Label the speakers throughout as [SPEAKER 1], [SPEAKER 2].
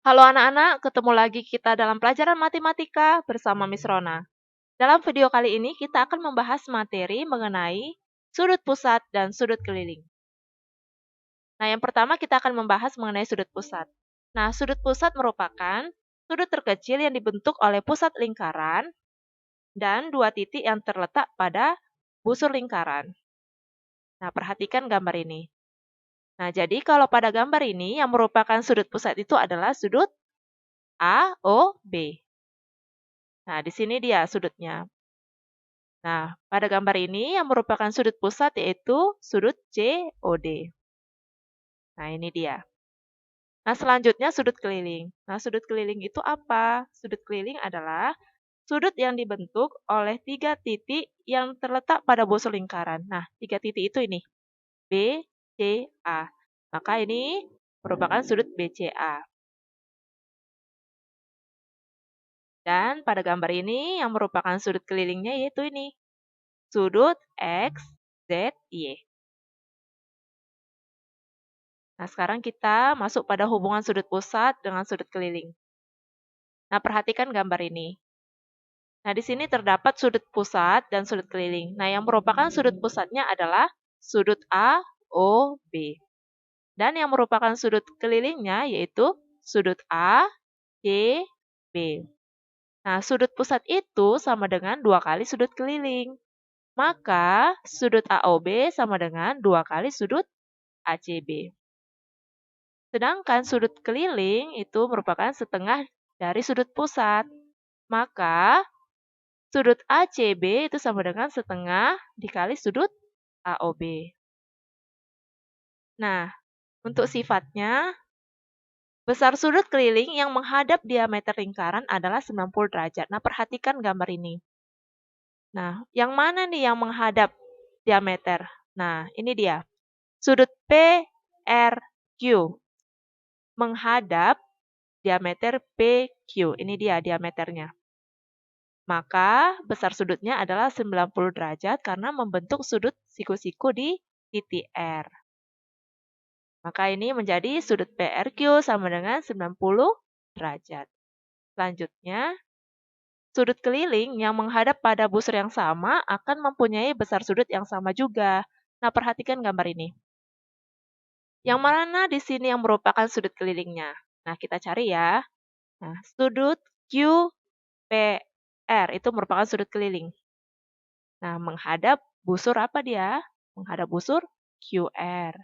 [SPEAKER 1] Halo anak-anak, ketemu lagi kita dalam pelajaran matematika bersama Miss Rona. Dalam video kali ini kita akan membahas materi mengenai sudut pusat dan sudut keliling. Nah, yang pertama kita akan membahas mengenai sudut pusat. Nah, sudut pusat merupakan sudut terkecil yang dibentuk oleh pusat lingkaran dan dua titik yang terletak pada busur lingkaran. Nah, perhatikan gambar ini. Nah, jadi kalau pada gambar ini yang merupakan sudut pusat itu adalah sudut AOB. Nah, di sini dia sudutnya. Nah, pada gambar ini yang merupakan sudut pusat yaitu sudut COD. Nah, ini dia. Nah, selanjutnya sudut keliling. Nah, sudut keliling itu apa? Sudut keliling adalah sudut yang dibentuk oleh tiga titik yang terletak pada busur lingkaran. Nah, tiga titik itu ini. B, C, A. Maka ini merupakan sudut BCA. Dan pada gambar ini yang merupakan sudut kelilingnya yaitu ini. Sudut X, Z, Y. Nah, sekarang kita masuk pada hubungan sudut pusat dengan sudut keliling. Nah, perhatikan gambar ini. Nah, di sini terdapat sudut pusat dan sudut keliling. Nah, yang merupakan sudut pusatnya adalah sudut A, O, B. Dan yang merupakan sudut kelilingnya yaitu sudut A, C, B. Nah, sudut pusat itu sama dengan 2 kali sudut keliling. Maka, sudut AOB sama dengan 2 kali sudut ACB. Sedangkan sudut keliling itu merupakan setengah dari sudut pusat. Maka, sudut ACB itu sama dengan setengah dikali sudut AOB. Nah, untuk sifatnya, besar sudut keliling yang menghadap diameter lingkaran adalah 90 derajat. Nah, perhatikan gambar ini. Nah, yang mana nih yang menghadap diameter? Nah, ini dia. Sudut PRQ menghadap diameter PQ. Ini dia diameternya. Maka besar sudutnya adalah 90 derajat karena membentuk sudut siku-siku di titik R. Maka ini menjadi sudut PRQ sama dengan 90 derajat. Selanjutnya, sudut keliling yang menghadap pada busur yang sama akan mempunyai besar sudut yang sama juga. Nah, perhatikan gambar ini. Yang mana di sini yang merupakan sudut kelilingnya? Nah, kita cari ya. Nah, sudut QPR itu merupakan sudut keliling. Nah, menghadap busur apa dia? Menghadap busur QR.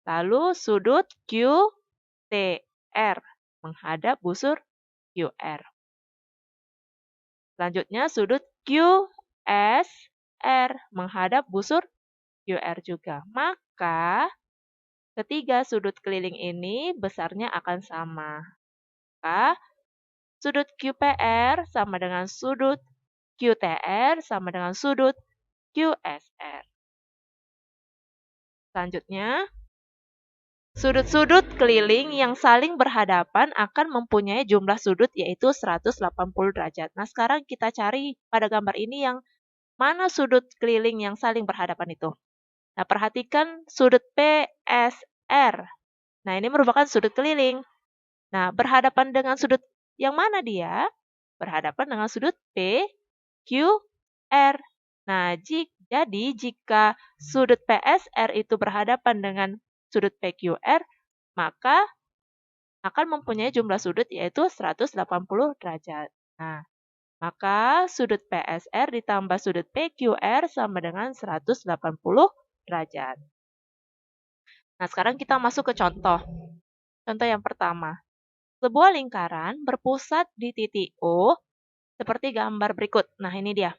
[SPEAKER 1] Lalu sudut QTR menghadap busur QR. Selanjutnya sudut QSR menghadap busur QR juga. Maka ketiga sudut keliling ini besarnya akan sama. Maka sudut QPR sama dengan sudut QTR sama dengan sudut QSR. Selanjutnya, sudut-sudut keliling yang saling berhadapan akan mempunyai jumlah sudut yaitu 180 derajat. Nah, sekarang kita cari pada gambar ini yang mana sudut keliling yang saling berhadapan itu. Nah, perhatikan sudut PSR. Nah, ini merupakan sudut keliling. Nah, berhadapan dengan sudut yang mana dia? Berhadapan dengan sudut PQR. Nah, jadi jika sudut PSR itu berhadapan dengan sudut PQR, maka akan mempunyai jumlah sudut yaitu 180 derajat. Nah, maka sudut PSR ditambah sudut PQR sama dengan 180 derajat. Nah, sekarang kita masuk ke contoh. Contoh yang pertama. Sebuah lingkaran berpusat di titik O seperti gambar berikut. Nah, ini dia.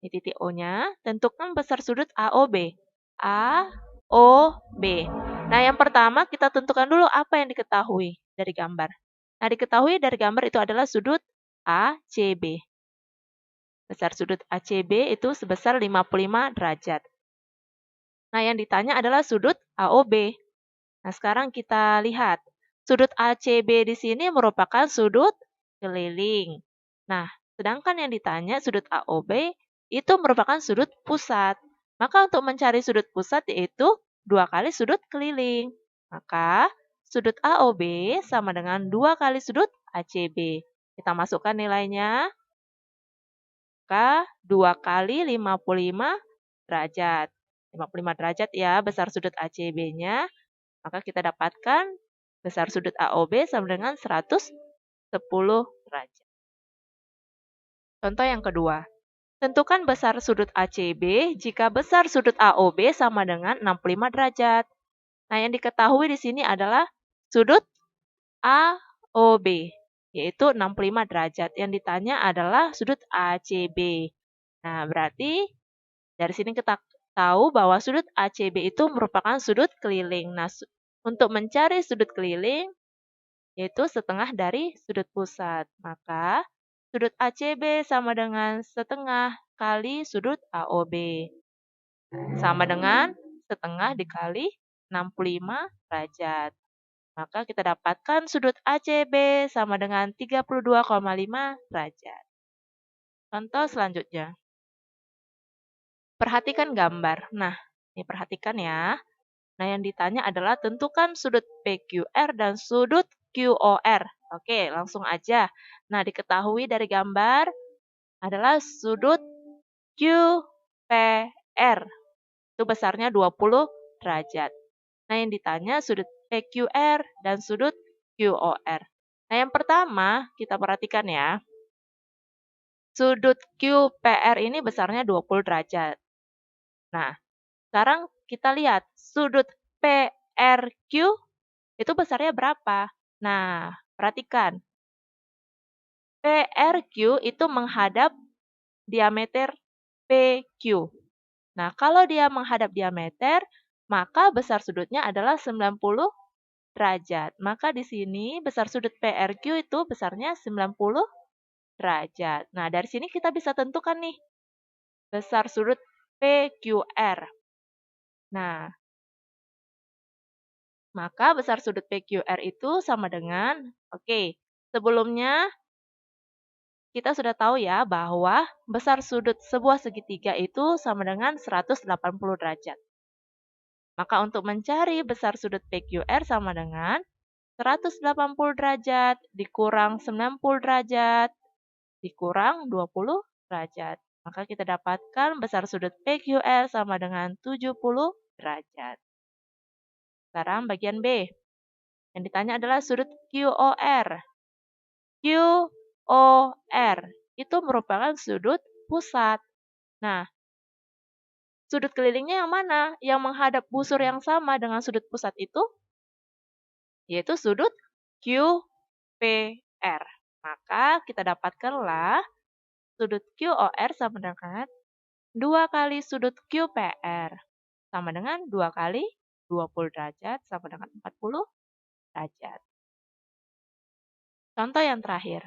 [SPEAKER 1] Di titik O-nya, tentukan besar sudut AOB. AOB. Nah, yang pertama kita tentukan dulu apa yang diketahui dari gambar. Nah, diketahui dari gambar itu adalah sudut ACB. Besar sudut ACB itu sebesar 55 derajat. Nah, yang ditanya adalah sudut AOB. Nah, sekarang kita lihat. Sudut ACB di sini merupakan sudut keliling. Nah, sedangkan yang ditanya sudut AOB itu merupakan sudut pusat. Maka untuk mencari sudut pusat yaitu 2 kali sudut keliling. Maka sudut AOB sama dengan 2 kali sudut ACB. Kita masukkan nilainya. Maka 2 kali 55 derajat. 55 derajat ya besar sudut ACB-nya. Maka kita dapatkan besar sudut AOB sama dengan 110 derajat. Contoh yang kedua. Tentukan besar sudut ACB jika besar sudut AOB sama dengan 65 derajat. Nah, yang diketahui di sini adalah sudut AOB, yaitu 65 derajat. Yang ditanya adalah sudut ACB. Nah, berarti dari sini kita tahu bahwa sudut ACB itu merupakan sudut keliling. Nah, untuk mencari sudut keliling, yaitu setengah dari sudut pusat. Maka, sudut ACB sama dengan setengah kali sudut AOB. Sama dengan setengah dikali 65 derajat. Maka kita dapatkan sudut ACB sama dengan 32,5 derajat. Contoh selanjutnya. Perhatikan gambar. Nah, ini perhatikan ya. Nah, yang ditanya adalah tentukan sudut PQR dan sudut QOR. Oke, langsung aja. Nah, diketahui dari gambar adalah sudut QPR. Itu besarnya 20 derajat. Nah, yang ditanya sudut PQR dan sudut QOR. Nah, yang pertama kita perhatikan ya. Sudut QPR ini besarnya 20 derajat. Nah, sekarang kita lihat sudut PRQ itu besarnya berapa? Nah, perhatikan. PRQ itu menghadap diameter PQ. Nah, kalau dia menghadap diameter, maka besar sudutnya adalah 90 derajat. Maka di sini besar sudut PRQ itu besarnya 90 derajat. Nah, dari sini kita bisa tentukan nih besar sudut PQR. Nah, maka besar sudut PQR itu sama dengan, sebelumnya kita sudah tahu ya bahwa besar sudut sebuah segitiga itu sama dengan 180 derajat. Maka untuk mencari besar sudut PQR sama dengan 180 derajat dikurang 90 derajat dikurang 20 derajat. Maka kita dapatkan besar sudut PQR sama dengan 70 derajat. Sekarang bagian B. Yang ditanya adalah sudut QOR. QOR itu merupakan sudut pusat. Nah, sudut kelilingnya yang mana? Yang menghadap busur yang sama dengan sudut pusat itu? Yaitu sudut QPR. Maka kita dapatkanlah sudut QOR sama dengan 2 kali sudut QPR. Sama dengan 2 kali 20 derajat sama dengan 40 derajat. Contoh yang terakhir.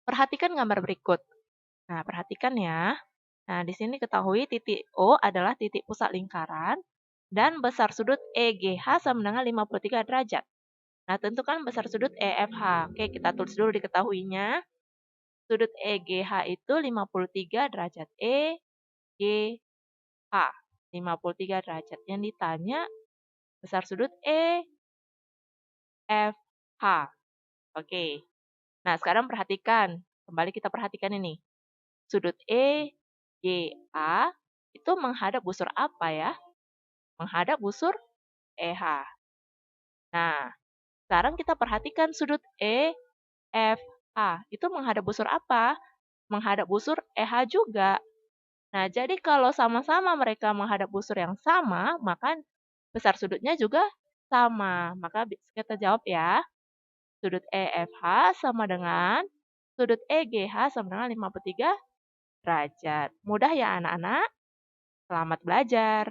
[SPEAKER 1] Perhatikan gambar berikut. Nah, perhatikan ya. Nah, di sini ketahui titik O adalah titik pusat lingkaran dan besar sudut EGH sama dengan 53 derajat. Nah, tentukan besar sudut EFH. Oke, kita tulis dulu diketahuinya. Sudut EGH itu 53 derajat. EGH 53 derajat. Yang ditanya besar sudut EFH. Oke. Nah, sekarang perhatikan. Kembali kita perhatikan ini. Sudut EGA itu menghadap busur apa ya? Menghadap busur EH. Nah, sekarang kita perhatikan sudut EFH. Itu menghadap busur apa? Menghadap busur EH juga. Nah, jadi kalau sama-sama mereka menghadap busur yang sama, maka besar sudutnya juga sama. Maka kita jawab ya. Sudut EFH sama dengan sudut EGH sama dengan 53 derajat. Mudah ya anak-anak? Selamat belajar.